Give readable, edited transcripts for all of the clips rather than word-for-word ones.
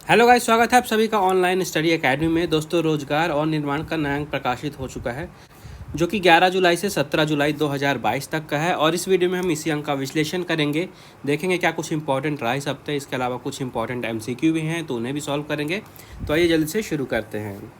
Hello guys, स्वागत है आप सभी का ऑनलाइन स्टडी एकेडमी में। दोस्तों, रोजगार और निर्माण का नया अंक प्रकाशित हो चुका है जो कि 11 जुलाई से 17 जुलाई 2022 तक का है। और इस वीडियो में हम इसी अंक का विश्लेषण करेंगे, देखेंगे क्या कुछ इंपॉर्टेंट रहा इस हफ्ते। इसके अलावा कुछ इंपॉर्टेंट एमसीक्यू भी हैं तो उन्हें भी सॉल्व करेंगे। तो आइए जल्दी से शुरू करते हैं।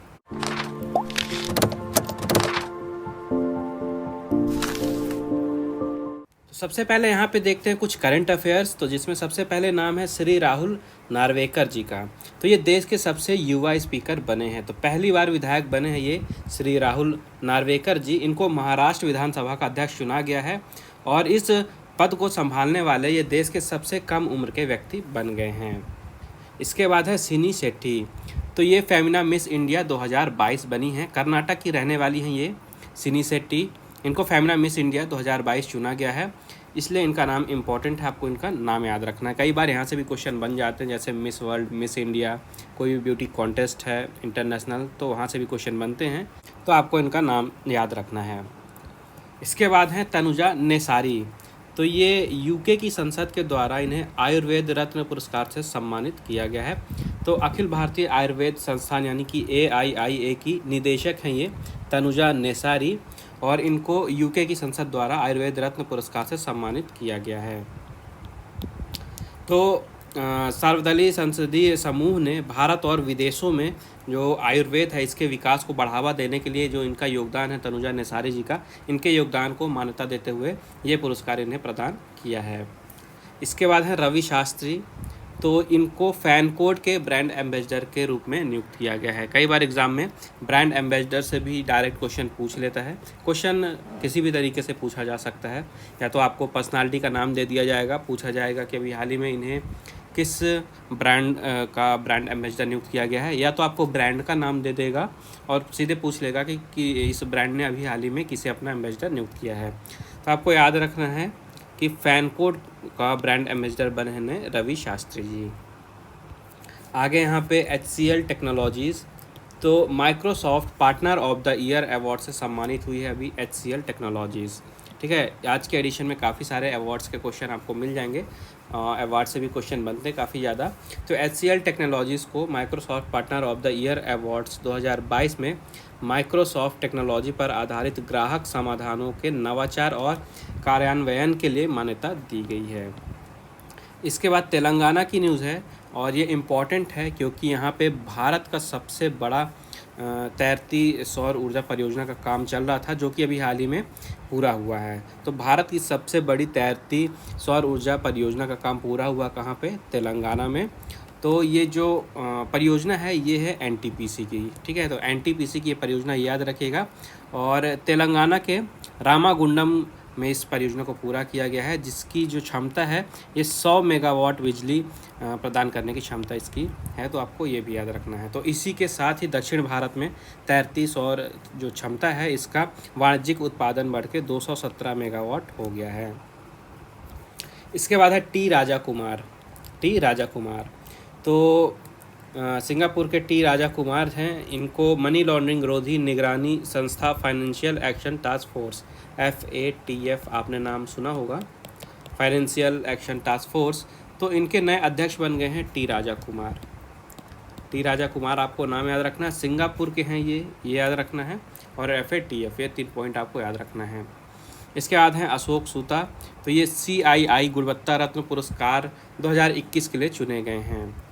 सबसे पहले यहाँ पे देखते हैं कुछ करंट अफेयर्स, तो जिसमें सबसे पहले नाम है श्री राहुल नार्वेकर जी का। तो ये देश के सबसे युवा स्पीकर बने हैं, तो पहली बार विधायक बने हैं ये श्री राहुल नार्वेकर जी। इनको महाराष्ट्र विधानसभा का अध्यक्ष चुना गया है और इस पद को संभालने वाले ये देश के सबसे कम उम्र के व्यक्ति बन गए हैं। इसके बाद है सिनी शेट्टी। तो ये फेमिना मिस इंडिया 2022 बनी हैं, कर्नाटक की रहने वाली हैं ये सिनी शेट्टी। इनको फेमिना मिस इंडिया 2022 चुना गया है, इसलिए इनका नाम इम्पॉर्टेंट है, आपको इनका नाम याद रखना है। कई बार यहाँ से भी क्वेश्चन बन जाते हैं, जैसे मिस वर्ल्ड, मिस इंडिया, कोई भी ब्यूटी कॉन्टेस्ट है इंटरनेशनल, तो वहाँ से भी क्वेश्चन बनते हैं, तो आपको इनका नाम याद रखना है। इसके बाद हैं तनुजा नेसारी। तो ये यूके की संसद के द्वारा इन्हें आयुर्वेद रत्न पुरस्कार से सम्मानित किया गया है। तो अखिल भारतीय आयुर्वेद संस्थान यानी कि AIIA की निदेशक हैं ये तनुजा नेसारी, और इनको यूके की संसद द्वारा आयुर्वेद रत्न पुरस्कार से सम्मानित किया गया है। तो सर्वदलीय संसदीय समूह ने भारत और विदेशों में जो आयुर्वेद है इसके विकास को बढ़ावा देने के लिए जो इनका योगदान है तनुजा नेसारी जी का, इनके योगदान को मान्यता देते हुए ये पुरस्कार इन्हें प्रदान किया है। इसके बाद है रवि शास्त्री। तो इनको फैन कोड के ब्रांड एम्बेसडर के रूप में नियुक्त किया गया है। कई बार एग्जाम में ब्रांड एम्बेसडर से भी डायरेक्ट क्वेश्चन पूछ लेता है। क्वेश्चन किसी भी तरीके से पूछा जा सकता है, या तो आपको पर्सनालिटी का नाम दे दिया जाएगा, पूछा जाएगा कि अभी हाल ही में इन्हें किस ब्रांड का ब्रांड एम्बेसडर नियुक्त किया गया है, या तो आपको ब्रांड का नाम दे देगा और सीधे पूछ लेगा कि इस ब्रांड ने अभी हाल ही में किसे अपना एम्बेसडर नियुक्त किया है। तो आपको याद रखना है कि फैन कोड का ब्रांड एम्बेसडर बने हैं रवि शास्त्री जी। आगे यहाँ पे HCL टेक्नोलॉजीज़। तो Microsoft partner of the year award से सम्मानित हुई है अभी HCL टेक्नोलॉजीज़। ठीक है, आज के एडिशन में काफ़ी सारे अवार्ड्स के क्वेश्चन आपको मिल जाएंगे, अवार्ड से भी क्वेश्चन बनते हैं काफ़ी ज़्यादा। तो HCL टेक्नोलॉजीज़ को Microsoft partner of the year awards 2022 में माइक्रोसॉफ्ट टेक्नोलॉजी पर आधारित ग्राहक समाधानों के नवाचार और कार्यान्वयन के लिए मान्यता दी गई है। इसके बाद तेलंगाना की न्यूज़ है, और ये इम्पॉर्टेंट है क्योंकि यहाँ पे भारत का सबसे बड़ा तैरती सौर ऊर्जा परियोजना का काम चल रहा था, जो कि अभी हाल ही में पूरा हुआ है। तो भारत की सबसे बड़ी तैरती सौर ऊर्जा परियोजना का काम पूरा हुआ कहाँ पे? तेलंगाना में। तो ये जो परियोजना है ये है NTPC की। ठीक है, तो NTPC की ये परियोजना याद रखिएगा। और तेलंगाना के रामागुंडम में इस परियोजना को पूरा किया गया है, जिसकी जो क्षमता है ये 100 मेगावाट बिजली प्रदान करने की क्षमता इसकी है, तो आपको ये भी याद रखना है। तो इसी के साथ ही दक्षिण भारत में तैरती सौर जो क्षमता है इसका वाणिज्यिक उत्पादन बढ़ के 217 मेगावाट हो गया है। इसके बाद है टी राजा कुमार। तो सिंगापुर के टी राजा कुमार हैं, इनको मनी लॉन्ड्रिंग विरोधी निगरानी संस्था financial action task force FATF आपने नाम सुना होगा, फाइनेंशियल एक्शन टास्क फोर्स। तो इनके नए अध्यक्ष बन गए हैं टी राजा कुमार। आपको नाम याद रखना है, सिंगापुर के हैं ये याद रखना है, और FATF, ये 3 पॉइंट आपको याद रखना है। इसके बाद हैं अशोक सूता। तो ये CII गुणवत्ता रत्न पुरस्कार 2021 के लिए चुने गए हैं।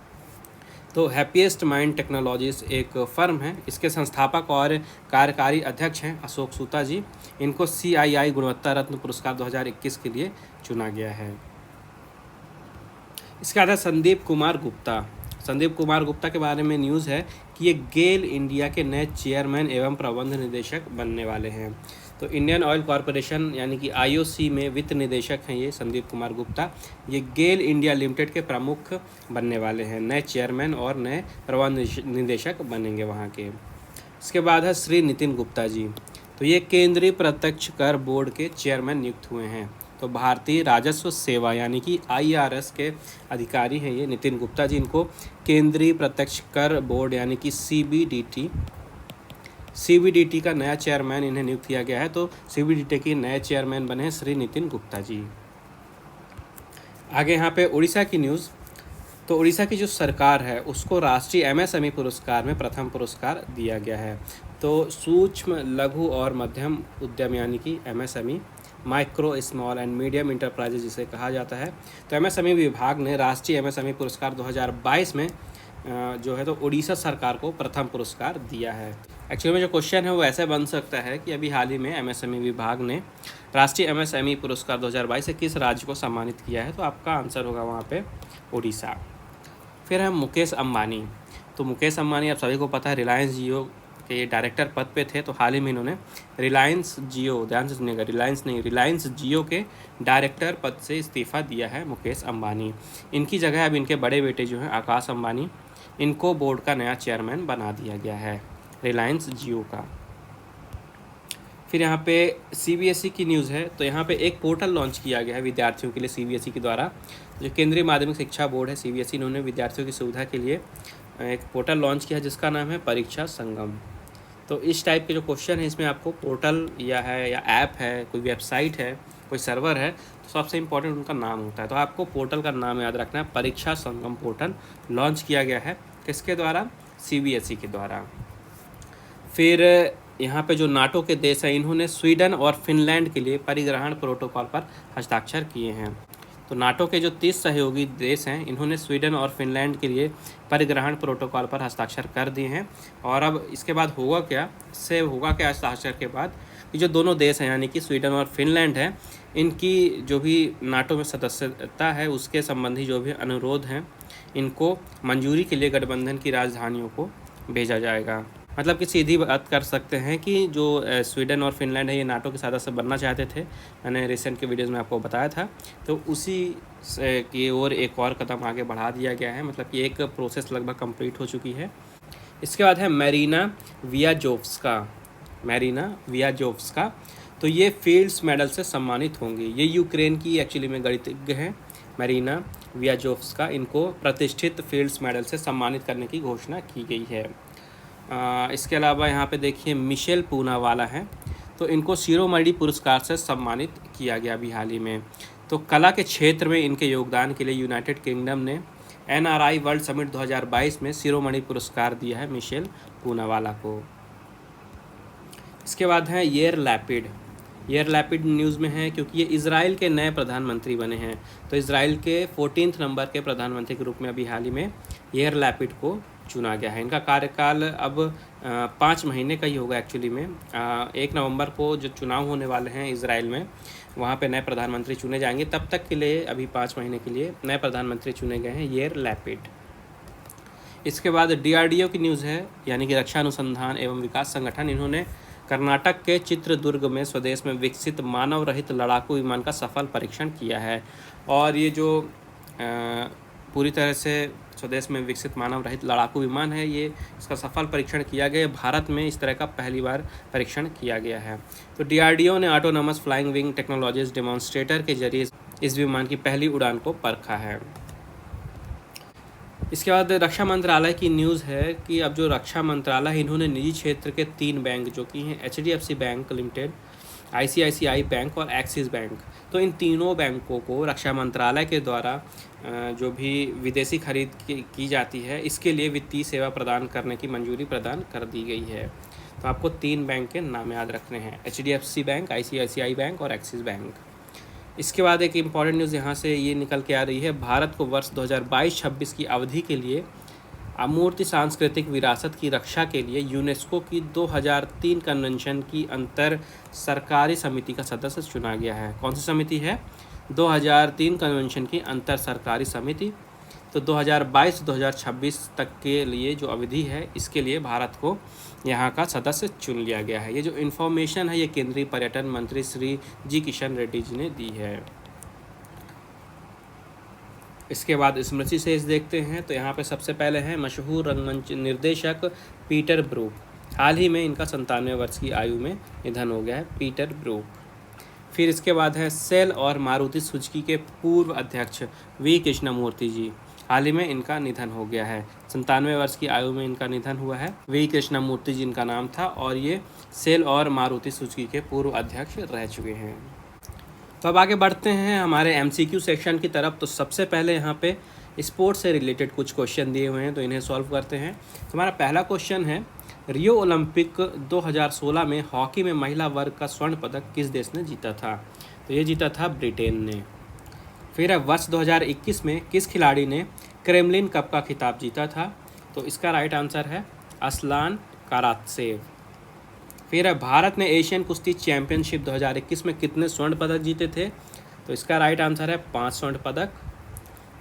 तो हैप्पीएस्ट माइंड टेक्नोलॉजीज एक फर्म है, इसके संस्थापक और कार्यकारी अध्यक्ष हैं अशोक सूता जी। इनको CII गुणवत्ता रत्न पुरस्कार 2021 के लिए चुना गया है। इसके बाद है संदीप कुमार गुप्ता के बारे में न्यूज़ है कि ये गेल इंडिया के नए चेयरमैन एवं प्रबंध निदेशक बनने वाले हैं। तो इंडियन ऑयल कॉरपोरेशन यानी कि IOC में वित्त निदेशक हैं ये संदीप कुमार गुप्ता। ये गेल इंडिया लिमिटेड के प्रमुख बनने वाले हैं, नए चेयरमैन और नए प्रबंध निदेशक बनेंगे वहाँ के। इसके बाद है श्री नितिन गुप्ता जी। तो ये केंद्रीय प्रत्यक्ष कर बोर्ड के चेयरमैन नियुक्त हुए हैं। तो भारतीय राजस्व सेवा यानी कि IRS के अधिकारी हैं ये नितिन गुप्ता जी। इनको केंद्रीय प्रत्यक्ष कर बोर्ड यानी कि CBDT का नया चेयरमैन इन्हें नियुक्त किया गया है। तो CBDT के नए चेयरमैन बने हैं श्री नितिन गुप्ता जी। आगे यहाँ पे उड़ीसा की न्यूज़। तो उड़ीसा की जो सरकार है उसको राष्ट्रीय एमएसएमई पुरस्कार में प्रथम पुरस्कार दिया गया है। तो सूक्ष्म, लघु और मध्यम उद्यम यानी कि MSME, micro, small and medium enterprises जिसे कहा जाता है। तो एमएसएमई विभाग ने राष्ट्रीय एमएसएमई पुरस्कार 2022 में जो है तो उड़ीसा सरकार को प्रथम पुरस्कार दिया है। एक्चुअली में जो क्वेश्चन है वो ऐसे बन सकता है कि अभी हाल ही में एमएसएमई विभाग ने राष्ट्रीय एमएसएमई पुरस्कार 2022 से किस राज्य को सम्मानित किया है, तो आपका आंसर होगा वहाँ पे उड़ीसा। फिर है मुकेश अंबानी। तो मुकेश अंबानी आप सभी को पता है रिलायंस जियो के डायरेक्टर पद पे थे। तो हाल ही में इन्होंने रिलायंस जियो, ध्यान से सुनिएगा, रिलायंस नहीं, रिलायंस जियो के डायरेक्टर पद से इस्तीफ़ा दिया है मुकेश अंबानी। इनकी जगह अब इनके बड़े बेटे जो हैं आकाश अंबानी, इनको बोर्ड का नया चेयरमैन बना दिया गया है रिलायंस जियो का। फिर यहाँ पे सीबीएसई की न्यूज़ है। तो यहाँ पे एक पोर्टल लॉन्च किया गया है विद्यार्थियों के लिए सीबीएसई के द्वारा। जो केंद्रीय माध्यमिक शिक्षा बोर्ड है सीबीएसई, इन्होंने विद्यार्थियों की सुविधा के लिए एक पोर्टल लॉन्च किया जिसका नाम है परीक्षा संगम। तो इस टाइप के जो क्वेश्चन है इसमें आपको पोर्टल या ऐप है, कोई वेबसाइट है, कोई सर्वर है, तो सबसे इम्पोर्टेंट उनका नाम होता है। तो आपको पोर्टल का नाम याद रखना है। परीक्षा संगम पोर्टल लॉन्च किया गया है किसके द्वारा? सीबीएसई के द्वारा। फिर यहाँ पे जो नाटो के देश हैं इन्होंने स्वीडन और फिनलैंड के लिए परिग्रहण प्रोटोकॉल पर हस्ताक्षर किए हैं। तो नाटो के जो 30 सहयोगी देश हैं इन्होंने स्वीडन और फिनलैंड के लिए परिग्रहण प्रोटोकॉल पर हस्ताक्षर कर दिए हैं। और अब इसके बाद होगा क्या, इससे होगा क्या हस्ताक्षर के बाद, कि जो दोनों देश हैं यानी कि स्वीडन और फिनलैंड है, इनकी जो भी नाटो में सदस्यता है उसके संबंधी जो भी अनुरोध हैं इनको मंजूरी के लिए गठबंधन की राजधानियों को भेजा जाएगा। मतलब कि सीधी बात कर सकते हैं कि जो स्वीडन और फिनलैंड है ये नाटो के सदस्य बनना चाहते थे, मैंने रिसेंट के वीडियोज़ में आपको बताया था। तो उसी की ओर एक और कदम आगे बढ़ा दिया गया है, मतलब कि एक प्रोसेस लगभग कंप्लीट हो चुकी है। इसके बाद है मैरीना वियाजोव्स्का। मैरीना वियाजोव्स्का, तो ये फील्ड्स मेडल से सम्मानित होंगी। ये यूक्रेन की एक्चुअली में गणितज्ञ हैं मैरीना वियाजोव्स्का। इनको प्रतिष्ठित फील्ड्स मेडल से सम्मानित करने की घोषणा की गई है। इसके अलावा यहाँ पे देखिए मिशेल पूनावाला हैं। तो इनको शिरोमणि पुरस्कार से सम्मानित किया गया अभी हाल ही में। तो कला के क्षेत्र में इनके योगदान के लिए यूनाइटेड किंगडम ने NRI वर्ल्ड समिट 2022 में शिरोमणि पुरस्कार दिया है मिशेल पूनावाला को। इसके बाद है येर लैपिड। येर लैपिड न्यूज़ में है क्योंकि ये इजराइल के नए प्रधानमंत्री बने हैं। तो इजराइल के 14th नंबर के प्रधानमंत्री के रूप में अभी हाल ही में येर लैपिड को चुना गया है। इनका कार्यकाल अब 5 महीने का ही होगा एक्चुअली में। 1 नवंबर को जो चुनाव होने वाले हैं इजराइल में, वहाँ पे नए प्रधानमंत्री चुने जाएंगे। तब तक के लिए अभी 5 महीने के लिए नए प्रधानमंत्री चुने गए हैं येर लैपिड। इसके बाद DRDO की न्यूज़ है, यानी कि रक्षा अनुसंधान एवं विकास संगठन। इन्होंने कर्नाटक के चित्रदुर्ग में स्वदेश में विकसित मानव रहित लड़ाकू विमान का सफल परीक्षण किया है। और ये जो पूरी तरह से स्वदेश में विकसित मानव रहित लड़ाकू विमान है, ये इसका सफल परीक्षण किया गया। भारत में इस तरह का पहली बार परीक्षण किया गया है। तो DRDO ने autonomous flying wing technologies demonstrator के जरिए इस विमान की पहली उड़ान को परखा है। इसके बाद रक्षा मंत्रालय की न्यूज़ है कि अब जो रक्षा मंत्रालय है इन्होंने निजी क्षेत्र के 3 बैंक जो कि हैं HDFC bank limited, ICICI bank और एक्सिस बैंक, तो इन तीनों बैंकों को रक्षा मंत्रालय के द्वारा जो भी विदेशी खरीद की जाती है इसके लिए वित्तीय सेवा प्रदान करने की मंजूरी प्रदान कर दी गई है। तो आपको 3 बैंक के नाम याद रखने हैं, HDFC बैंक, ICICI बैंक और एक्सिस बैंक। इसके बाद एक इम्पॉर्टेंट न्यूज़ यहाँ से ये निकल के आ रही है, भारत को वर्ष 2022-26 की अवधि के लिए अमूर्त सांस्कृतिक विरासत की रक्षा के लिए यूनेस्को की 2003 कन्वेंशन की अंतर सरकारी समिति का सदस्य चुना गया है। कौन सी समिति है? 2003 कन्वेंशन की अंतर सरकारी समिति। तो 2022-2026 तक के लिए जो अवधि है इसके लिए भारत को यहाँ का सदस्य चुन लिया गया है। ये जो इन्फॉर्मेशन है ये केंद्रीय पर्यटन मंत्री श्री जी किशन रेड्डी जी ने दी है। इसके बाद स्मृति शेष देखते हैं। तो यहाँ पे सबसे पहले हैं मशहूर रंगमंच निर्देशक पीटर ब्रूक। हाल ही में इनका 97 वर्ष की आयु में निधन हो गया है, पीटर ब्रूक। फिर इसके बाद है सेल और मारुति सुजुकी के पूर्व अध्यक्ष वी कृष्णमूर्ति जी। हाल ही में इनका निधन हो गया है, 97 वर्ष की आयु में इनका निधन हुआ है। वी कृष्णमूर्ति जी इनका नाम था और ये सेल और मारुति सुजुकी के पूर्व अध्यक्ष रह चुके हैं। तो अब आगे बढ़ते हैं हमारे MCQ सेक्शन की तरफ। तो सबसे पहले यहाँ पे स्पोर्ट्स से रिलेटेड कुछ क्वेश्चन दिए हुए हैं, तो इन्हें सॉल्व करते हैं। तो हमारा पहला क्वेश्चन है, रियो ओलंपिक 2016 में हॉकी में महिला वर्ग का स्वर्ण पदक किस देश ने जीता था? तो ये जीता था ब्रिटेन ने। फिर है, वर्ष 2021 में किस खिलाड़ी ने क्रेमलिन कप का खिताब जीता था? तो इसका राइट आंसर है असलान कारात्सेव। फिर है, भारत ने एशियन कुश्ती चैंपियनशिप 2021 में कितने स्वर्ण पदक जीते थे? तो इसका राइट आंसर है 5 स्वर्ण पदक।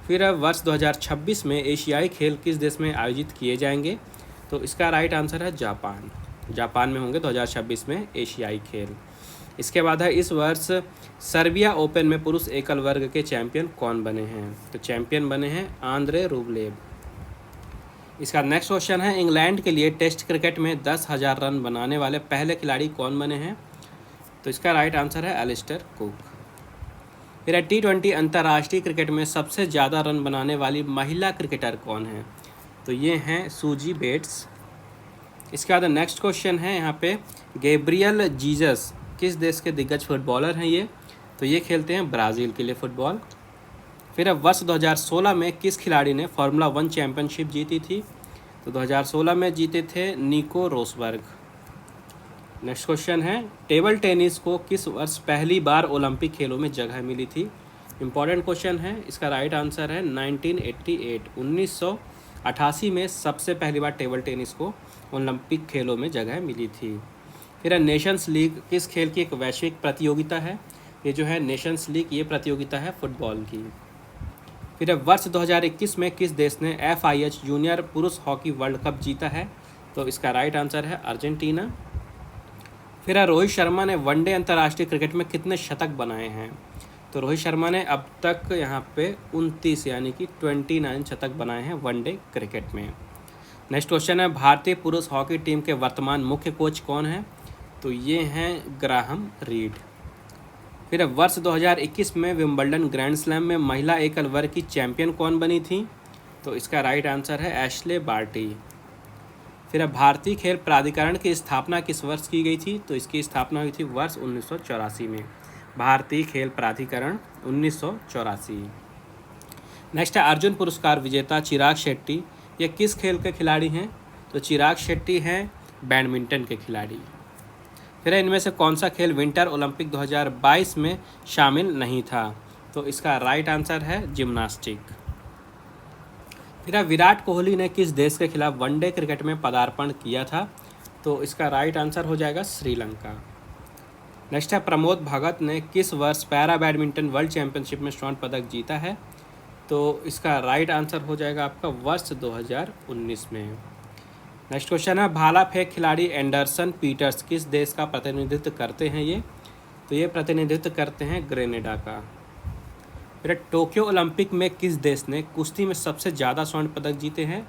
फिर है, वर्ष 2026 में एशियाई खेल किस देश में आयोजित किए जाएंगे? तो इसका राइट आंसर है जापान। जापान में होंगे 2026 में एशियाई खेल। इसके बाद है, इस वर्ष सर्बिया ओपन में पुरुष एकल वर्ग के चैंपियन कौन बने हैं? तो चैंपियन बने हैं आंद्रे रूबलेव। इसका नेक्स्ट क्वेश्चन है, इंग्लैंड के लिए टेस्ट क्रिकेट में 10,000 रन बनाने वाले पहले खिलाड़ी कौन बने हैं? तो इसका राइट आंसर है एलिस्टर कुक। फिर T20 अंतर्राष्ट्रीय क्रिकेट में सबसे ज़्यादा रन बनाने वाली महिला क्रिकेटर कौन है? तो ये हैं सूजी बेट्स। इसके बाद नेक्स्ट क्वेश्चन है यहाँ पे, गैब्रियल जीसस किस देश के दिग्गज फुटबॉलर हैं ये? तो ये खेलते हैं ब्राज़ील के लिए फुटबॉल। फिर अब वर्ष 2016 में किस खिलाड़ी ने फार्मूला 1 चैंपियनशिप जीती थी? तो 2016 में जीते थे निको रोसबर्ग। नेक्स्ट क्वेश्चन है, टेबल टेनिस को किस वर्ष पहली बार ओलंपिक खेलों में जगह मिली थी? इंपॉर्टेंट क्वेश्चन है। इसका राइट आंसर है 1988। 1988 में सबसे पहली बार टेबल टेनिस को ओलंपिक खेलों में जगह मिली थी। फिर नेशंस लीग किस खेल की एक वैश्विक प्रतियोगिता है? ये जो है नेशंस लीग, ये प्रतियोगिता है फुटबॉल की। फिर वर्ष 2021 में किस देश ने FIH जूनियर पुरुष हॉकी वर्ल्ड कप जीता है? तो इसका राइट आंसर है अर्जेंटीना। फिर रोहित शर्मा ने वनडे अंतर्राष्ट्रीय क्रिकेट में कितने शतक बनाए हैं? तो रोहित शर्मा ने अब तक यहाँ पे 29 यानी कि 29 शतक बनाए हैं वनडे क्रिकेट में। नेक्स्ट क्वेश्चन है, भारतीय पुरुष हॉकी टीम के वर्तमान मुख्य कोच कौन हैं? तो ये हैं ग्राहम रीड। फिर वर्ष 2021 में विंबलडन ग्रैंड स्लैम में महिला एकल वर्ग की चैंपियन कौन बनी थी? तो इसका राइट आंसर है एशले बार्टी। फिर भारतीय खेल प्राधिकरण की स्थापना किस वर्ष की गई थी? तो इसकी स्थापना हुई थी वर्ष 1984 में। भारतीय खेल प्राधिकरण 1984। नेक्स्ट है, अर्जुन पुरस्कार विजेता चिराग शेट्टी ये किस खेल के खिलाड़ी हैं? तो चिराग शेट्टी हैं बैडमिंटन के खिलाड़ी। फिर इनमें से कौन सा खेल विंटर ओलंपिक 2022 में शामिल नहीं था? तो इसका राइट आंसर है जिम्नास्टिक। फिर विराट कोहली ने किस देश के खिलाफ वनडे क्रिकेट में पदार्पण किया था? तो इसका राइट आंसर हो जाएगा श्रीलंका। नेक्स्ट है, प्रमोद भगत ने किस वर्ष पैरा बैडमिंटन वर्ल्ड चैंपियनशिप में स्वर्ण पदक जीता है? तो इसका राइट आंसर हो जाएगा आपका वर्ष 2019 में। नेक्स्ट क्वेश्चन है, भाला फेंक खिलाड़ी एंडरसन पीटर्स किस देश का प्रतिनिधित्व करते हैं ये? तो ये प्रतिनिधित्व करते हैं ग्रेनेडा का। फिर टोक्यो ओलंपिक में किस देश ने कुश्ती में सबसे ज़्यादा स्वर्ण पदक जीते हैं?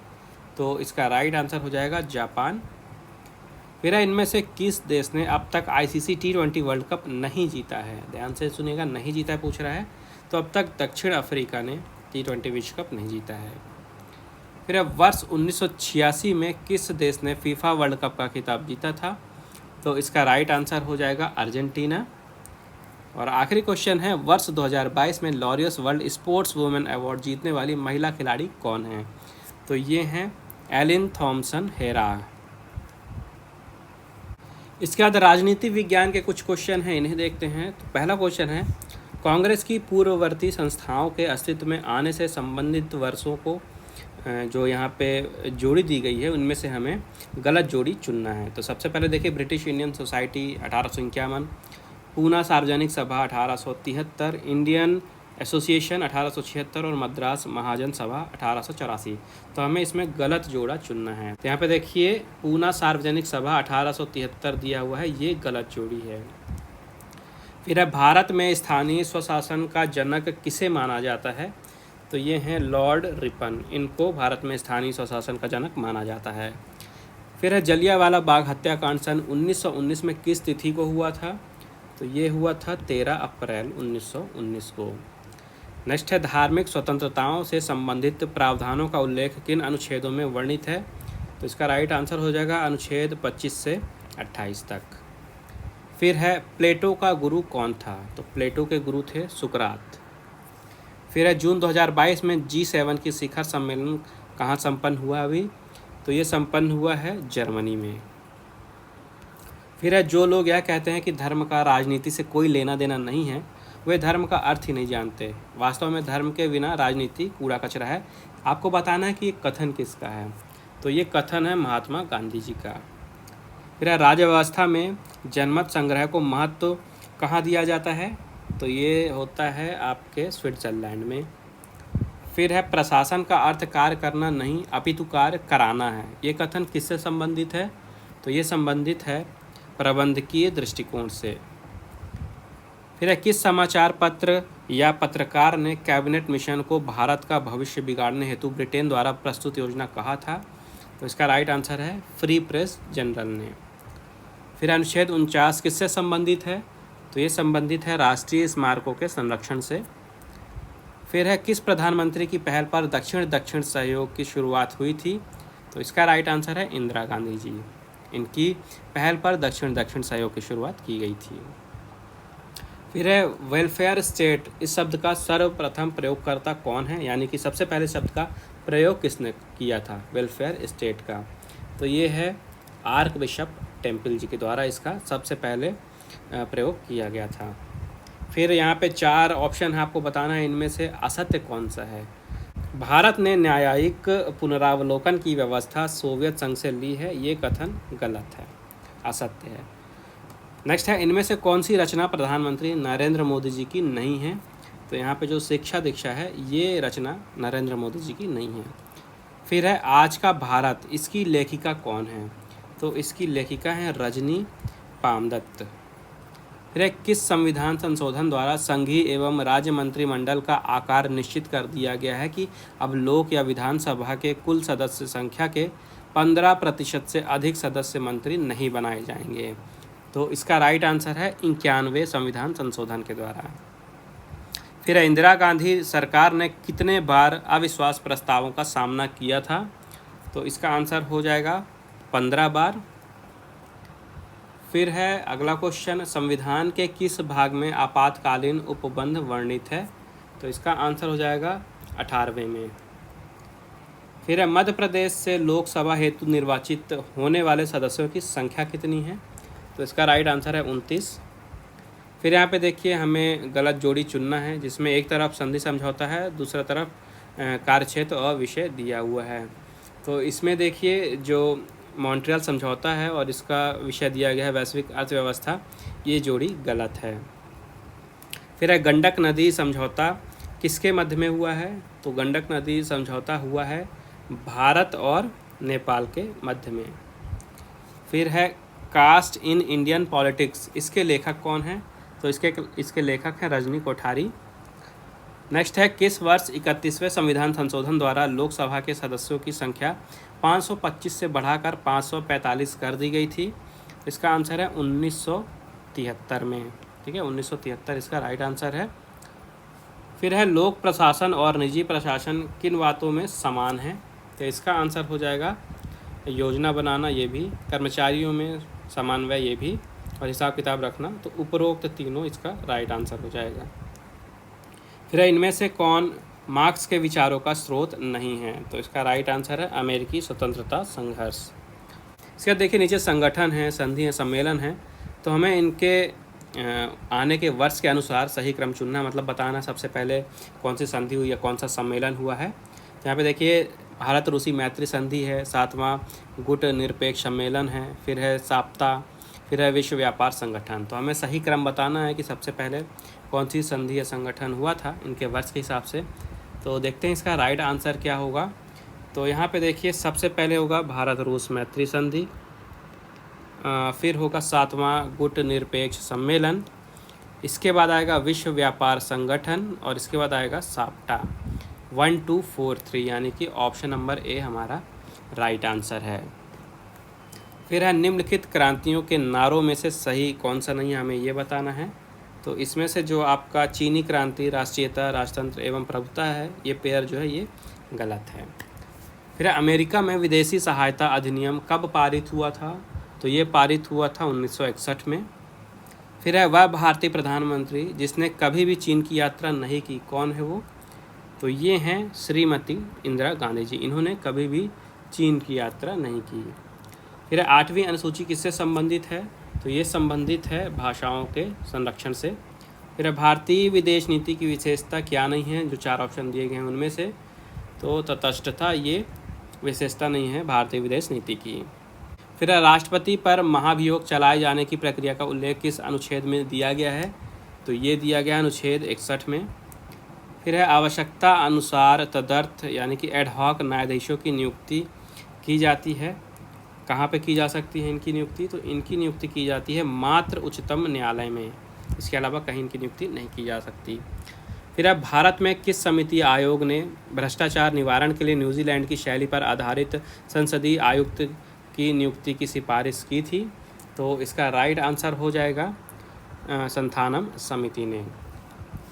तो इसका राइट आंसर हो जाएगा जापान। फिर इनमें से किस देश ने अब तक ICC T20 वर्ल्ड कप नहीं जीता है? ध्यान से सुनिएगा, नहीं जीता है पूछ रहा है। तो अब तक दक्षिण अफ्रीका ने T20 विश्व कप नहीं जीता है। फिर अब वर्ष 1986 में किस देश ने फीफा वर्ल्ड कप का खिताब जीता था? तो इसका राइट आंसर हो जाएगा अर्जेंटीना। और आखिरी क्वेश्चन है, वर्ष 2022 में Laureus world sports women award जीतने वाली महिला खिलाड़ी कौन हैं? तो ये हैं एलिन थॉम्सन हेरा। इसके बाद राजनीति विज्ञान के कुछ क्वेश्चन हैं, इन्हें देखते हैं। तो पहला क्वेश्चन है, कांग्रेस की पूर्ववर्ती संस्थाओं के अस्तित्व में आने से संबंधित वर्षों को जो यहाँ पे जोड़ी दी गई है उनमें से हमें गलत जोड़ी चुनना है। तो सबसे पहले देखिए, ब्रिटिश इंडियन सोसाइटी 1851, पूना सार्वजनिक सभा 1873, इंडियन एसोसिएशन 1876 और मद्रास महाजन सभा 1884। तो हमें इसमें गलत जोड़ा चुनना है। तो यहाँ पे देखिए, पूना सार्वजनिक सभा 1873 दिया हुआ है, ये गलत जोड़ी है। फिर भारत में स्थानीय स्वशासन का जनक किसे माना जाता है? तो ये हैं लॉर्ड रिपन, इनको भारत में स्थानीय स्वशासन का जनक माना जाता है। फिर है, जलियांवाला बाग हत्याकांड सन 1919 में किस तिथि को हुआ था? तो ये हुआ था 13 अप्रैल 1919 को। नेक्स्ट है, धार्मिक स्वतंत्रताओं से संबंधित प्रावधानों का उल्लेख किन अनुच्छेदों में वर्णित है? तो इसका राइट आंसर हो जाएगा अनुच्छेद 25 से 28 तक। फिर है, प्लेटो का गुरु कौन था? तो प्लेटो के गुरु थे सुकरात। फिर है जून 2022 में G7 की शिखर सम्मेलन कहाँ संपन्न हुआ अभी, तो ये संपन्न हुआ है जर्मनी में। फिर है जो लोग यह कहते हैं कि धर्म का राजनीति से कोई लेना देना नहीं है, वे धर्म का अर्थ ही नहीं जानते। वास्तव में धर्म के बिना राजनीति कूड़ा कचरा है। आपको बताना है कि ये कथन किसका है, तो ये कथन है महात्मा गांधी जी का। फिर है राज्य व्यवस्था में जनमत संग्रह को महत्व कहाँ दिया जाता है, तो ये होता है आपके स्विट्जरलैंड में। फिर है प्रशासन का अर्थ कार्य करना नहीं अपितु कार्य कराना है। ये कथन किससे संबंधित है, तो ये संबंधित है प्रबंधकीय दृष्टिकोण से। फिर है किस समाचार पत्र या पत्रकार ने कैबिनेट मिशन को भारत का भविष्य बिगाड़ने हेतु ब्रिटेन द्वारा प्रस्तुत योजना कहा था, तो इसका राइट आंसर है फ्री प्रेस जनरल ने। फिर अनुच्छेद 49 किससे संबंधित है, तो ये संबंधित है राष्ट्रीय स्मारकों के संरक्षण से। फिर है किस प्रधानमंत्री की पहल पर दक्षिण सहयोग की शुरुआत हुई थी, तो इसका राइट आंसर है इंदिरा गांधी जी। इनकी पहल पर दक्षिण सहयोग की शुरुआत की गई थी। फिर है वेलफेयर स्टेट, इस शब्द का सर्वप्रथम प्रयोगकर्ता कौन है, यानी कि सबसे पहले शब्द का प्रयोग किसने किया था वेलफेयर स्टेट का, तो ये है आर्क बिशप टेम्पल जी के द्वारा इसका सबसे पहले प्रयोग किया गया था। फिर यहाँ पे 4 ऑप्शन है, आपको बताना है इनमें से असत्य कौन सा है। भारत ने न्यायिक पुनरावलोकन की व्यवस्था सोवियत संघ से ली है, ये कथन गलत है, असत्य है। नेक्स्ट है इनमें से कौन सी रचना प्रधानमंत्री नरेंद्र मोदी जी की नहीं है, तो यहाँ पे जो शिक्षा दीक्षा है ये रचना नरेंद्र मोदी जी की नहीं है। फिर है आज का भारत, इसकी लेखिका कौन है, तो इसकी लेखिका है रजनी पामदत्त। फिर है किस संविधान संशोधन द्वारा संघीय एवं राज्य मंत्रिमंडल का आकार निश्चित कर दिया गया है कि अब लोक या विधानसभा के कुल सदस्य संख्या के 15% से अधिक सदस्य मंत्री नहीं बनाए जाएंगे, तो इसका राइट आंसर है 91वें संविधान संशोधन के द्वारा। फिर इंदिरा गांधी सरकार ने कितने बार अविश्वास प्रस्तावों का सामना किया था, तो इसका आंसर हो जाएगा 15 बार। फिर है अगला क्वेश्चन, संविधान के किस भाग में आपातकालीन उपबंध वर्णित है, तो इसका आंसर हो जाएगा 18वें में। फिर है मध्य प्रदेश से लोकसभा हेतु निर्वाचित होने वाले सदस्यों की संख्या कितनी है, तो इसका राइट आंसर है 29। फिर यहाँ पे देखिए हमें गलत जोड़ी चुनना है, जिसमें एक तरफ संधि समझौता है, दूसरा तरफ कार्यक्षेत्र और विषय दिया हुआ है। तो इसमें देखिए जो मॉन्ट्रियल समझौता है और इसका विषय दिया गया है वैश्विक अर्थव्यवस्था, ये जोड़ी गलत है। फिर है गंडक नदी समझौता किसके मध्य में हुआ है, तो गंडक नदी समझौता हुआ है भारत और नेपाल के मध्य में। फिर है कास्ट इन इंडियन पॉलिटिक्स, इसके लेखक कौन हैं, तो इसके लेखक हैं रजनी कोठारी। नेक्स्ट है किस वर्ष 31वें संविधान संशोधन द्वारा लोकसभा के सदस्यों की संख्या 525 से बढ़ाकर 545 कर दी गई थी, इसका आंसर है 1973 में। ठीक है, 1973 इसका राइट आंसर है। फिर है लोक प्रशासन और निजी प्रशासन किन बातों में समान है, तो इसका आंसर हो जाएगा योजना बनाना, ये भी कर्मचारियों में समन्वय, ये भी और हिसाब किताब रखना, तो उपरोक्त तीनों इसका राइट आंसर हो जाएगा। फिर इनमें से कौन मार्क्स के विचारों का स्रोत नहीं है, तो इसका राइट आंसर है अमेरिकी स्वतंत्रता संघर्ष। इसके देखिए नीचे संगठन है, संधि है, सम्मेलन है, तो हमें इनके आने के वर्ष के अनुसार सही क्रम चुनना, मतलब बताना सबसे पहले कौन सी संधि हुई या कौन सा सम्मेलन हुआ है। यहाँ पे देखिए भारत रूसी मैत्री संधि है, 7वां गुट निरपेक्ष सम्मेलन है, फिर है साप्ता, फिर है विश्व व्यापार संगठन। तो हमें सही क्रम बताना है कि सबसे पहले कौन सी संधि या संगठन हुआ था इनके वर्ष के हिसाब से। तो देखते हैं इसका राइट आंसर क्या होगा। तो यहाँ पे देखिए सबसे पहले होगा भारत रूस मैत्री संधि, फिर होगा 7वां गुट निरपेक्ष सम्मेलन, इसके बाद आएगा विश्व व्यापार संगठन और इसके बाद आएगा साप्टा। 1 2 4 3 यानी कि ऑप्शन नंबर ए हमारा राइट आंसर है। फिर है निम्नलिखित क्रांतियों के नारों में से सही कौन सा नहीं है, हमें ये बताना है। तो इसमें से जो आपका चीनी क्रांति, राष्ट्रीयता, राजतंत्र एवं प्रभुता है, ये पेयर जो है ये गलत है। फिर अमेरिका में विदेशी सहायता अधिनियम कब पारित हुआ था, तो ये पारित हुआ था 1961 में। फिर है वह भारतीय प्रधानमंत्री जिसने कभी भी चीन की यात्रा नहीं की, कौन है वो, तो ये हैं श्रीमती इंदिरा गांधी जी, इन्होंने कभी भी चीन की यात्रा नहीं की। फिर 8वीं अनुसूची किससे संबंधित है? तो ये संबंधित है भाषाओं के संरक्षण से। फिर भारतीय विदेश नीति की विशेषता क्या नहीं है? जो 4 ऑप्शन दिए गए हैं उनमें से, तो तटस्थता ये विशेषता नहीं है भारतीय विदेश नीति की। फिर राष्ट्रपति पर महाभियोग चलाए जाने की प्रक्रिया का उल्लेख किस अनुच्छेद में दिया गया है? तो ये दिया गया अनुच्छेद 61 में। फिर है आवश्यकता अनुसार तदर्थ यानी कि एडहॉक न्यायाधीशों की नियुक्ति की जाती है। कहाँ पे की जा सकती है इनकी नियुक्ति? तो इनकी नियुक्ति की जाती है मात्र उच्चतम न्यायालय में, इसके अलावा कहीं इनकी नियुक्ति नहीं की जा सकती। फिर अब भारत में किस समिति आयोग ने भ्रष्टाचार निवारण के लिए न्यूजीलैंड की शैली पर आधारित संसदीय आयुक्त की नियुक्ति की सिफारिश की थी? तो इसका राइट आंसर हो जाएगा संथानम समिति ने।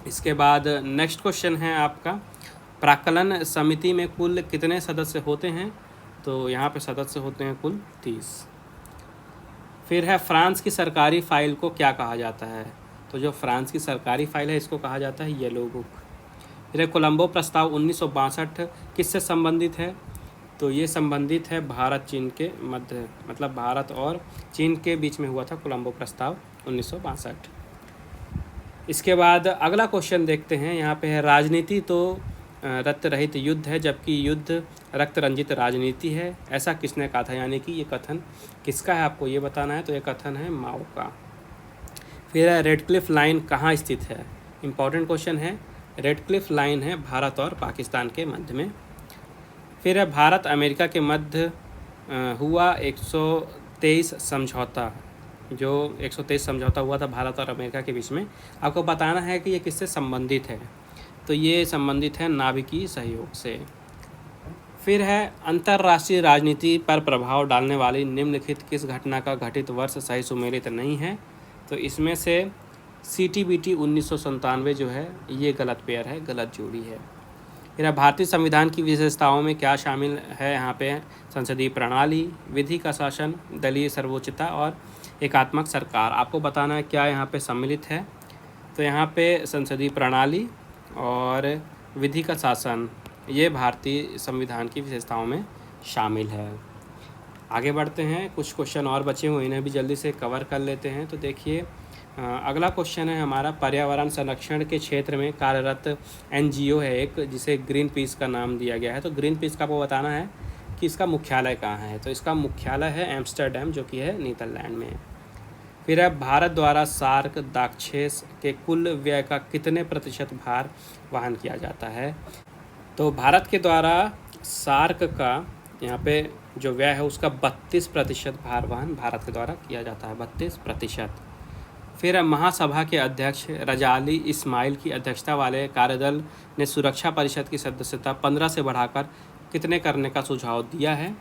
इसके बाद नेक्स्ट क्वेश्चन है आपका, प्राक्कलन समिति में कुल कितने सदस्य होते हैं? तो यहाँ पे सदस्य होते हैं कुल 30। फिर है फ्रांस की सरकारी फ़ाइल को क्या कहा जाता है? तो जो फ्रांस की सरकारी फ़ाइल है इसको कहा जाता है येलो बुक। फिर है कोलंबो प्रस्ताव 1962 किससे संबंधित है? तो ये संबंधित है भारत चीन के मध्य, मतलब भारत और चीन के बीच में हुआ था कोलंबो प्रस्ताव 1962। इसके बाद अगला क्वेश्चन देखते हैं, यहाँ पे है राजनीति तो रक्त रहित युद्ध है जबकि युद्ध रक्त रंजित राजनीति है, ऐसा किसने कहा था? यानी कि ये कथन किसका है आपको ये बताना है। तो ये कथन है माओ का। फिर रेड क्लिफ लाइन कहाँ स्थित है? इम्पॉर्टेंट क्वेश्चन है। रेड क्लिफ लाइन है भारत और पाकिस्तान के मध्य में। फिर है भारत अमेरिका के मध्य हुआ 123 समझौता, जो 123 समझौता हुआ था भारत और अमेरिका के बीच में, आपको बताना है कि ये किससे संबंधित है। तो ये संबंधित है नाभिकीय सहयोग से। फिर है अंतर्राष्ट्रीय राजनीति पर प्रभाव डालने वाली निम्नलिखित किस घटना का घटित वर्ष सही सुमेलित नहीं है? तो इसमें से CTBT 1997 जो है ये गलत पेयर है, गलत जोड़ी है। फिर भारतीय संविधान की विशेषताओं में क्या शामिल है? यहाँ पे संसदीय प्रणाली, विधि का शासन, दलीय सर्वोच्चता और एकात्मक सरकार। आपको बताना है क्या यहाँ पे सम्मिलित है। तो यहाँ पे संसदीय प्रणाली और विधि का शासन ये भारतीय संविधान की विशेषताओं में शामिल है। आगे बढ़ते हैं, कुछ क्वेश्चन और बचे हुए इन्हें भी जल्दी से कवर कर लेते हैं। तो देखिए अगला क्वेश्चन है हमारा, पर्यावरण संरक्षण के क्षेत्र में कार्यरत NGO है एक, जिसे ग्रीन पीस का नाम दिया गया है। तो ग्रीन पीस का आपको बताना है कि इसका मुख्यालय कहाँ है। तो इसका मुख्यालय है एम्स्टर्डम, जो कि है नीदरलैंड में। फिर है भारत द्वारा सार्क दाक्षेस के कुल व्यय का कितने प्रतिशत भार वहन किया जाता है? तो भारत के द्वारा सार्क का यहाँ पे जो व्यय है उसका 32% भार वहन भारत के द्वारा किया जाता है, 32%। फिर महासभा के अध्यक्ष रजाली इस्माइल की अध्यक्षता वाले कार्यदल ने सुरक्षा परिषद की सदस्यता 15 से बढ़ाकर कितने करने का सुझाव दिया है?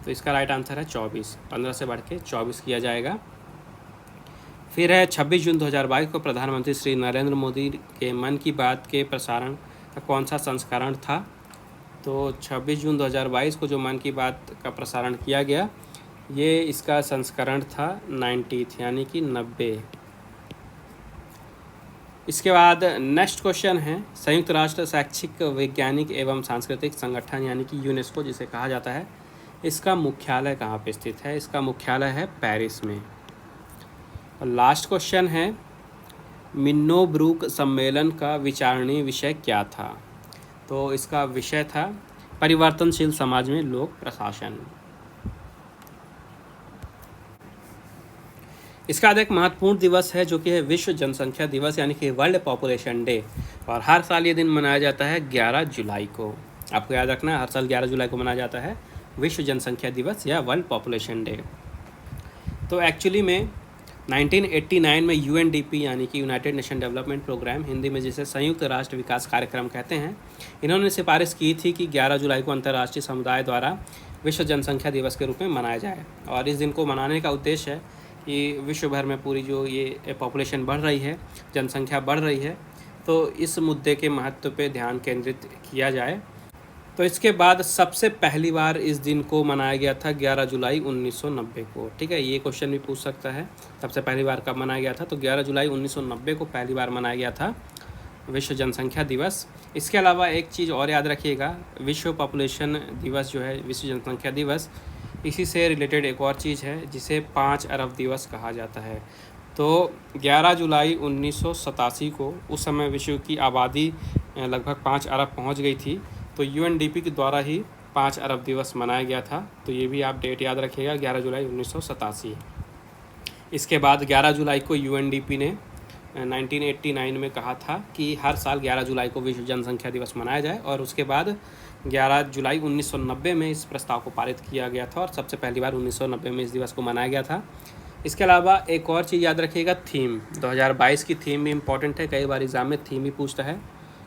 तो इसका राइट आंसर है 24, 15 से बढ़ के 24 किया जाएगा। फिर है 26 जून 2022 को प्रधानमंत्री श्री नरेंद्र मोदी के मन की बात के प्रसारण का कौन सा संस्करण था? तो 26 जून 2022 को जो मन की बात का प्रसारण किया गया ये इसका संस्करण था 90th यानी कि 90। इसके बाद नेक्स्ट क्वेश्चन है, संयुक्त राष्ट्र शैक्षिक वैज्ञानिक एवं सांस्कृतिक संगठन यानी कि यूनेस्को जिसे कहा जाता है, इसका मुख्यालय कहाँ पे स्थित है? इसका मुख्यालय है पेरिस में। और लास्ट क्वेश्चन है, मिन्नोब्रूक सम्मेलन का विचारणीय विषय क्या था? तो इसका विषय था परिवर्तनशील समाज में लोक प्रशासन। इसका एक महत्वपूर्ण दिवस है जो कि है विश्व जनसंख्या दिवस यानी कि वर्ल्ड पॉपुलेशन डे, और हर साल ये दिन मनाया जाता है 11 जुलाई को। आपको याद रखना है हर साल 11 जुलाई को मनाया जाता है विश्व जनसंख्या दिवस या वर्ल्ड पॉपुलेशन डे। तो एक्चुअली में 1989 में UNDP यानी कि United Nation Development Programme, Hindi में जिसे संयुक्त राष्ट्र विकास कार्यक्रम कहते हैं, इन्होंने सिफारिश की थी कि 11 जुलाई को अंतर्राष्ट्रीय समुदाय द्वारा विश्व जनसंख्या दिवस के रूप में मनाया जाए। और इस दिन को मनाने का उद्देश्य है कि विश्व भर में पूरी जो ये पॉपुलेशन बढ़ रही है, जनसंख्या बढ़ रही है, तो इस मुद्दे के महत्व पे ध्यान केंद्रित किया जाए। तो इसके बाद सबसे पहली बार इस दिन को मनाया गया था 11 जुलाई 1990 को। ठीक है, ये क्वेश्चन भी पूछ सकता है सबसे पहली बार कब मनाया गया था। तो 11 जुलाई 1990 को पहली बार मनाया गया था विश्व जनसंख्या दिवस। इसके अलावा एक चीज़ और याद रखिएगा, विश्व पॉपुलेशन दिवस जो है, विश्व जनसंख्या दिवस, इसी से रिलेटेड एक और चीज़ है जिसे 5 अरब दिवस कहा जाता है। तो 11 जुलाई 1987 को उस समय विश्व की आबादी लगभग 5 अरब पहुंच गई थी, तो यूएनडीपी के द्वारा ही 5 अरब दिवस मनाया गया था। तो ये भी आप डेट याद रखिएगा, 11 जुलाई 1987। इसके बाद 11 जुलाई को यूएनडीपी ने 1989 में कहा था कि हर साल 11 जुलाई को विश्व जनसंख्या दिवस मनाया जाए, और उसके बाद 11 जुलाई 1990 में इस प्रस्ताव को पारित किया गया था और सबसे पहली बार 1990 में इस दिवस को मनाया गया था। इसके अलावा एक और चीज़ याद रखिएगा, थीम 2022 की थीम भी इम्पॉर्टेंट है, कई बार एग्जाम में थीम भी पूछता है।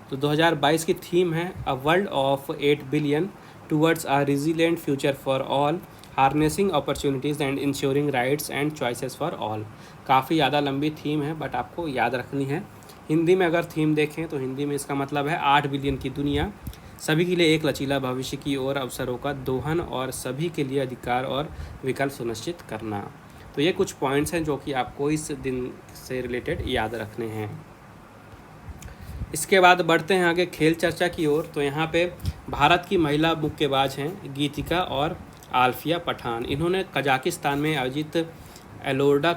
तो 2022 की थीम है a world of 8 billion towards a resilient future for all, harnessing opportunities and ensuring rights and choices for all. काफ़ी ज़्यादा लंबी थीम है बट आपको याद रखनी है। हिंदी में अगर थीम देखें तो हिंदी में इसका मतलब है 8 बिलियन की दुनिया, सभी के लिए एक लचीला भविष्य की ओर अवसरों का दोहन और सभी के लिए अधिकार और विकल्प सुनिश्चित करना। तो ये कुछ पॉइंट्स हैं जो कि आपको इस दिन से रिलेटेड याद रखने हैं। इसके बाद बढ़ते हैं आगे खेल चर्चा की ओर। तो यहाँ पे भारत की महिला मुक्केबाज हैं गीतिका और आल्फिया पठान। इन्होंने कजाकिस्तान में आयोजित एलोर्डा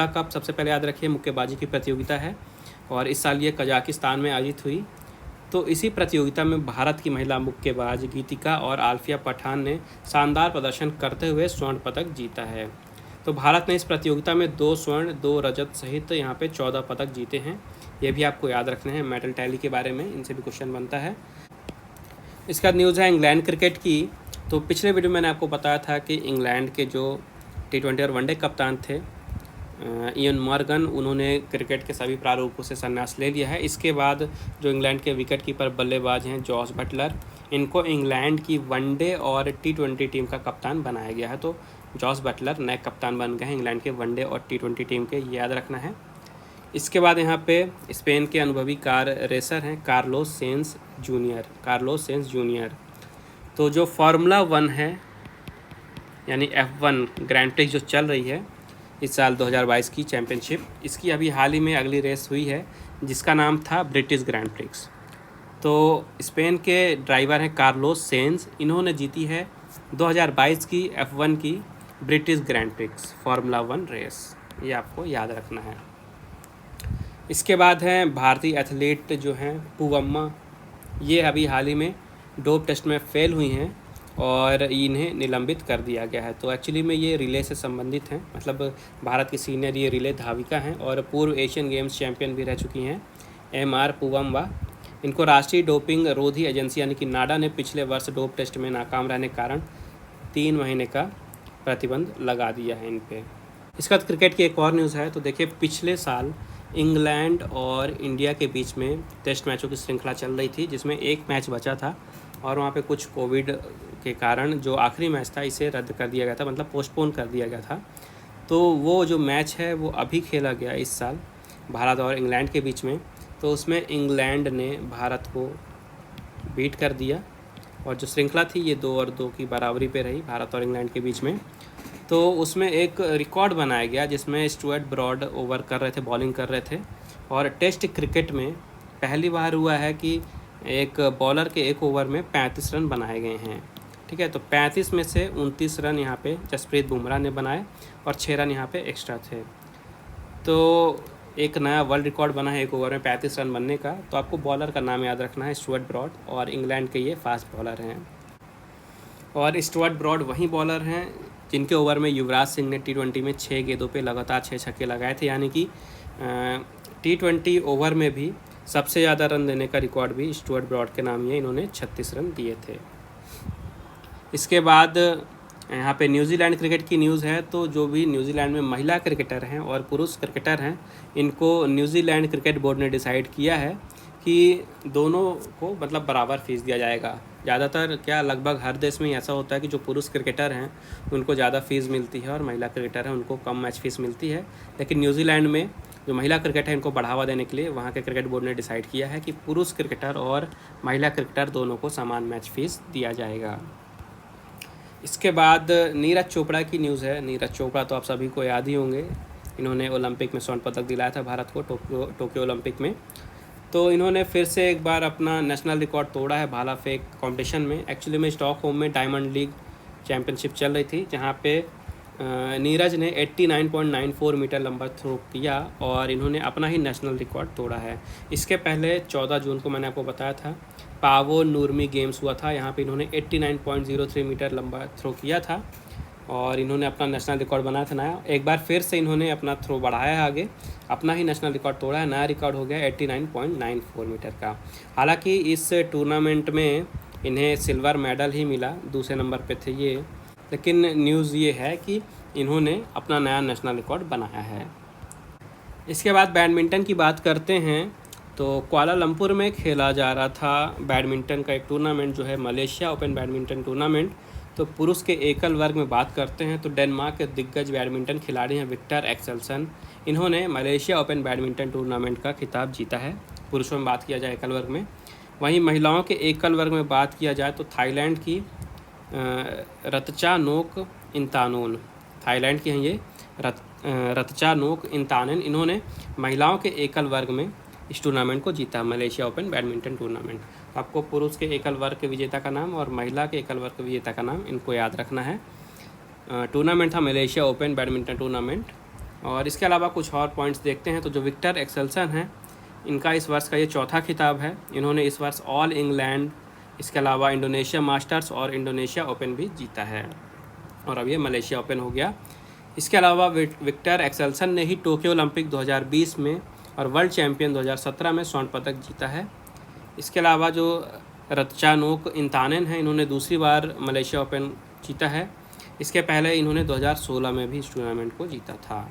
कप सबसे पहले याद रखिए मुक्केबाजी की प्रतियोगिता है, और इस साल ये कजाकिस्तान में आयोजित हुई। तो इसी प्रतियोगिता में भारत की महिला मुक्केबाज गीतिका और आल्फिया पठान ने शानदार प्रदर्शन करते हुए स्वर्ण पदक जीता है। तो भारत ने इस प्रतियोगिता में 2 स्वर्ण 2 रजत सहित यहाँ पे 14 पदक जीते हैं। ये भी आपको याद रखने हैं। मेडल टैली के बारे में इनसे भी क्वेश्चन बनता है। इसका न्यूज़ है इंग्लैंड क्रिकेट की। तो पिछले वीडियो मैंने आपको बताया था कि इंग्लैंड के जो T20 और वनडे कप्तान थे इयन मॉर्गन, उन्होंने क्रिकेट के सभी प्रारूपों से संन्यास ले लिया है। इसके बाद जो इंग्लैंड के विकेट कीपर बल्लेबाज हैं जॉस बटलर, इनको इंग्लैंड की वनडे और T20 टीम का कप्तान बनाया गया है। तो जॉस बटलर नए कप्तान बन गए हैं इंग्लैंड के वनडे और T20 टीम के, ये याद रखना है। इसके बाद यहाँ पे स्पेन के अनुभवी कार रेसर हैं कार्लोस सेंस जूनियर। तो जो फार्मूला 1 है यानी F1 ग्रैंड प्रिक्स जो चल रही है इस साल 2022 की चैम्पियनशिप, इसकी अभी हाल ही में अगली रेस हुई है जिसका नाम था ब्रिटिश ग्रैंड प्रिक्स। तो स्पेन के ड्राइवर हैं कार्लोस सेंस, इन्होंने जीती है 2022 की F1 की British Grand Prix formula 1 race, ये आपको याद रखना है। इसके बाद हैं भारतीय एथलीट जो हैं पूवम्मा, ये अभी हाल ही में डोप टेस्ट में फेल हुई हैं और इन्हें निलंबित कर दिया गया है। तो एक्चुअली में ये रिले से संबंधित हैं, मतलब भारत की सीनियर ये रिले धाविका हैं और पूर्व एशियन गेम्स चैंपियन भी रह चुकी हैं MR पूवम्मा। इनको राष्ट्रीय डोपिंग रोधी एजेंसी यानी कि नाडा ने पिछले वर्ष डोप टेस्ट में नाकाम रहने के कारण 3 महीने का प्रतिबंध लगा दिया है इन पर। इसके बाद क्रिकेट की एक और न्यूज़ है। तो देखिए पिछले साल इंग्लैंड और इंडिया के बीच में टेस्ट मैचों की श्रृंखला चल रही थी जिसमें एक मैच बचा था और वहाँ पे कुछ कोविड के कारण जो आखिरी मैच था इसे रद्द कर दिया गया था, मतलब पोस्टपोन कर दिया गया था। तो वो जो मैच है वो अभी खेला गया इस साल भारत और इंग्लैंड के बीच में। तो उसमें इंग्लैंड ने भारत को बीट कर दिया और जो श्रृंखला थी ये 2-2 की बराबरी पे रही भारत और इंग्लैंड के बीच में। तो उसमें एक रिकॉर्ड बनाया गया जिसमें स्टुअर्ट ब्रॉड ओवर कर रहे थे, बॉलिंग कर रहे थे, और टेस्ट क्रिकेट में पहली बार हुआ है कि एक बॉलर के एक ओवर में 35 रन बनाए गए हैं। ठीक है, तो 35 में से 29 रन यहाँ पे जसप्रीत बुमराह ने बनाए और 6 रन यहाँ पे एक्स्ट्रा थे। तो एक नया वर्ल्ड रिकॉर्ड बना है एक ओवर में 35 रन बनने का। तो आपको बॉलर का नाम याद रखना है स्टुअर्ट ब्रॉड, और इंग्लैंड के ये फास्ट बॉलर हैं। और स्टुअर्ट ब्रॉड वही बॉलर हैं जिनके ओवर में युवराज सिंह ने T20 में 6 गेंदों पे लगातार 6 छक्के लगाए थे, यानी कि T20 ओवर में भी सबसे ज़्यादा रन देने का रिकॉर्ड भी स्टुअर्ट ब्रॉड के नाम ही है, इन्होंने 36 रन दिए थे। इसके बाद यहाँ पे न्यूजीलैंड क्रिकेट की न्यूज़ है। तो जो भी न्यूजीलैंड में महिला क्रिकेटर हैं और पुरुष क्रिकेटर हैं, इनको न्यूजीलैंड क्रिकेट बोर्ड ने डिसाइड किया है कि दोनों को मतलब बराबर फीस दिया जाएगा। ज़्यादातर क्या लगभग हर देश में ऐसा होता है कि जो पुरुष क्रिकेटर हैं उनको ज़्यादा फीस मिलती है और महिला क्रिकेटर हैं उनको कम मैच फीस मिलती है। लेकिन न्यूजीलैंड में जो महिला क्रिकेट है इनको बढ़ावा देने के लिए वहाँ के क्रिकेट बोर्ड ने डिसाइड किया है कि पुरुष क्रिकेटर और महिला क्रिकेटर दोनों को समान मैच फीस दिया जाएगा। इसके बाद नीरज चोपड़ा की न्यूज़ है। नीरज चोपड़ा तो आप सभी को याद ही होंगे, इन्होंने ओलंपिक में स्वर्ण पदक दिलाया था भारत को टोक्यो ओलंपिक में। तो इन्होंने फिर से एक बार अपना नेशनल रिकॉर्ड तोड़ा है भाला फेंक कॉम्पिटिशन में। एक्चुअली में स्टॉकहोम में डायमंड लीग चैम्पियनशिप चल रही थी, जहाँ पे नीरज ने 89.94 मीटर लंबा थ्रो किया और इन्होंने अपना ही नेशनल रिकॉर्ड तोड़ा है। इसके पहले 14 जून को मैंने आपको बताया था पावो नूरमी गेम्स हुआ था, यहाँ पे इन्होंने 89.03 मीटर लंबा थ्रो किया था और इन्होंने अपना नेशनल रिकॉर्ड बनाया था नया। एक बार फिर से इन्होंने अपना थ्रो बढ़ाया है आगे, अपना ही नेशनल रिकॉर्ड तोड़ा है, नया रिकॉर्ड हो गया 89.94 मीटर का। हालांकि इस टूर्नामेंट में इन्हें सिल्वर मेडल ही मिला, दूसरे नंबर पे थे ये, लेकिन न्यूज़ ये है कि इन्होंने अपना नया नेशनल रिकॉर्ड बनाया है। इसके बाद बैडमिंटन की बात करते हैं तो कुआलालंपुर में खेला जा रहा था बैडमिंटन का एक टूर्नामेंट जो है मलेशिया ओपन बैडमिंटन टूर्नामेंट। तो पुरुष के एकल वर्ग में बात करते हैं तो डेनमार्क के दिग्गज बैडमिंटन खिलाड़ी हैं विक्टर एक्सेल्सन। इन्होंने मलेशिया ओपन बैडमिंटन टूर्नामेंट का खिताब जीता है पुरुषों में बात किया जाए एकल वर्ग में। वहीं महिलाओं के एकल वर्ग में बात किया जाए तो थाईलैंड की रत्चानोक इंतानोन, थाईलैंड की हैं ये रत्चानोक इंतानन, इन्होंने महिलाओं के एकल वर्ग में इस टूर्नामेंट को जीता, मलेशिया ओपन बैडमिंटन टूर्नामेंट। आपको पुरुष के एकल वर्ग के विजेता का नाम और महिला के एकल वर्ग के विजेता का नाम इनको याद रखना है। टूर्नामेंट था मलेशिया ओपन बैडमिंटन टूर्नामेंट। और इसके अलावा कुछ और पॉइंट्स देखते हैं तो जो विक्टर एक्सेल्सन हैं इनका इस वर्ष का ये चौथा खिताब है। इन्होंने इस वर्ष ऑल इंग्लैंड, इसके अलावा इंडोनेशिया मास्टर्स और इंडोनेशिया ओपन भी जीता है और अब ये मलेशिया ओपन हो गया। इसके अलावा विक्टर एक्सेल्सन ने ही टोक्यो ओलंपिक 2020 में और वर्ल्ड चैम्पियन 2017 में स्वर्ण पदक जीता है। इसके अलावा जो रत्चानोक इंतानन है इन्होंने दूसरी बार मलेशिया ओपन जीता है। इसके पहले इन्होंने 2016 में भी इस टूर्नामेंट को जीता था।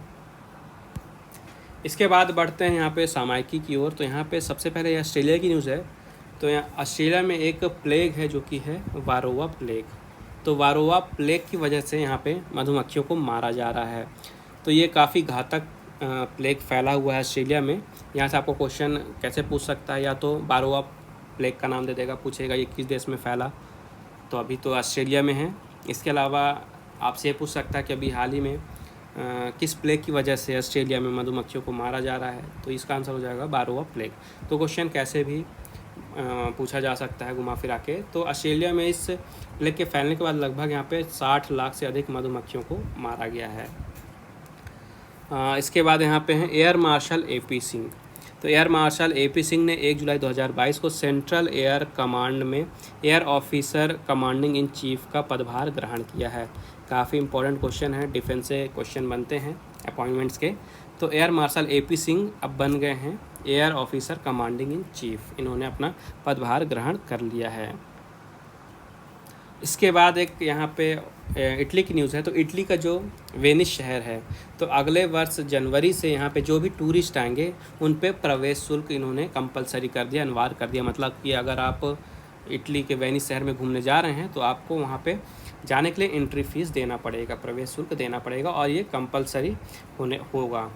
इसके बाद बढ़ते हैं यहाँ पे सामायिकी की ओर। तो यहाँ पे सबसे पहले ऑस्ट्रेलिया की न्यूज़ है। तो यहाँ ऑस्ट्रेलिया में एक प्लेग है जो कि है वारोवा प्लेग। तो वारोवा प्लेग की वजह से यहाँ पे मधुमक्खियों को मारा जा रहा है। तो ये काफ़ी घातक प्लेग फैला हुआ है ऑस्ट्रेलिया में। यहाँ से आपको क्वेश्चन कैसे पूछ सकता है, या तो वारोवा प्लेग का नाम दे देगा, पूछेगा ये किस देश में फैला, तो अभी तो ऑस्ट्रेलिया में है। इसके अलावा आपसे ये पूछ सकता है कि अभी हाल ही में किस प्लेग की वजह से ऑस्ट्रेलिया में मधुमक्खियों को मारा जा रहा है, तो इसका आंसर हो जाएगा वारोवा प्लेग। तो क्वेश्चन कैसे भी पूछा जा सकता है घुमा फिरा के। तो ऑस्ट्रेलिया में इस प्लेग के फैलने के बाद लगभग यहाँ पे 60 लाख से अधिक मधुमक्खियों को मारा गया है। इसके बाद यहाँ पे हैं एयर मार्शल AP सिंह। तो एयर मार्शल AP सिंह ने 1 जुलाई 2022 को सेंट्रल एयर कमांड में air officer commanding in chief का पदभार ग्रहण किया है। काफ़ी इंपॉर्टेंट क्वेश्चन है, डिफेंस से क्वेश्चन बनते हैं अपॉइंटमेंट्स के। तो एयर मार्शल AP सिंह अब बन गए हैं air officer commanding in chief, इन्होंने अपना पदभार ग्रहण कर लिया है। इसके बाद एक यहाँ पे इटली की न्यूज़ है। तो इटली का जो वेनिस शहर है, तो अगले वर्ष जनवरी से यहाँ पे जो भी टूरिस्ट आएंगे उन पे प्रवेश शुल्क इन्होंने कंपलसरी कर दिया, अनिवार्य कर दिया। मतलब कि अगर आप इटली के वेनिस शहर में घूमने जा रहे हैं तो आपको वहाँ पे जाने के लिए एंट्री फीस देना पड़ेगा, प्रवेश शुल्क देना पड़ेगा, और ये कंपलसरी होगा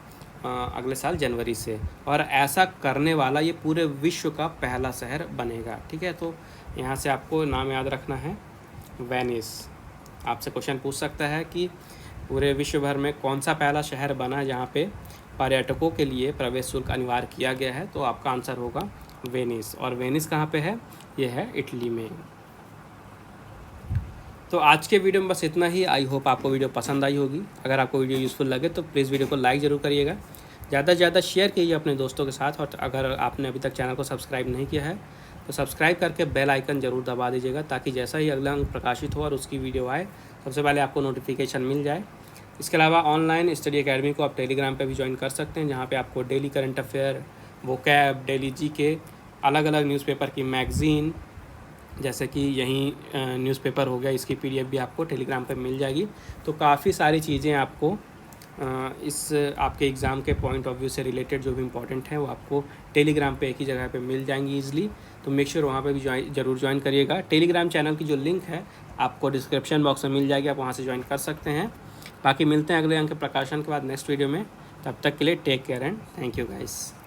अगले साल जनवरी से। और ऐसा करने वाला ये पूरे विश्व का पहला शहर बनेगा। ठीक है, तो यहाँ से आपको नाम याद रखना है वेनिस। आपसे क्वेश्चन पूछ सकता है कि पूरे विश्व भर में कौन सा पहला शहर बना है जहाँ पे पर्यटकों के लिए प्रवेश शुल्क अनिवार्य किया गया है, तो आपका आंसर होगा वेनिस। और वेनिस कहाँ पे है? ये है इटली में। तो आज के वीडियो में बस इतना ही। आई होप आपको वीडियो पसंद आई होगी। अगर आपको वीडियो यूज़फुल लगे तो प्लीज़ वीडियो को लाइक ज़रूर करिएगा, ज़्यादा से ज़्यादा शेयर कीजिए अपने दोस्तों के साथ। और अगर आपने अभी तक चैनल को सब्सक्राइब नहीं किया है तो सब्सक्राइब करके बेल आइकन ज़रूर दबा दीजिएगा, ताकि जैसा ही अगला अंक प्रकाशित हो और उसकी वीडियो आए सबसे पहले आपको नोटिफिकेशन मिल जाए। इसके अलावा ऑनलाइन स्टडी अकेडमी को आप टेलीग्राम पे भी ज्वाइन कर सकते हैं, जहाँ पे आपको daily current affair, vocab, daily GK, अलग अलग न्यूज़पेपर की मैगज़ीन, जैसे कि यहीं न्यूज़पेपर हो गया, इसकी PDF भी आपको टेलीग्राम पे मिल जाएगी। तो काफ़ी सारी चीज़ें आपको इस आपके एग्ज़ाम के पॉइंट ऑफ व्यू से रिलेटेड जो भी इंपॉर्टेंट है वो आपको टेलीग्राम पे एक ही जगह पे मिल जाएंगी ईजिली। तो मेक श्योर वहाँ पे भी ज़रूर ज्वाइन करिएगा। टेलीग्राम चैनल की जो लिंक है आपको डिस्क्रिप्शन बॉक्स में मिल जाएगी, आप वहाँ से ज्वाइन कर सकते हैं। बाकी मिलते हैं अगले अंक के प्रकाशन के बाद नेक्स्ट वीडियो में। तब तक के लिए take care and thank you guys.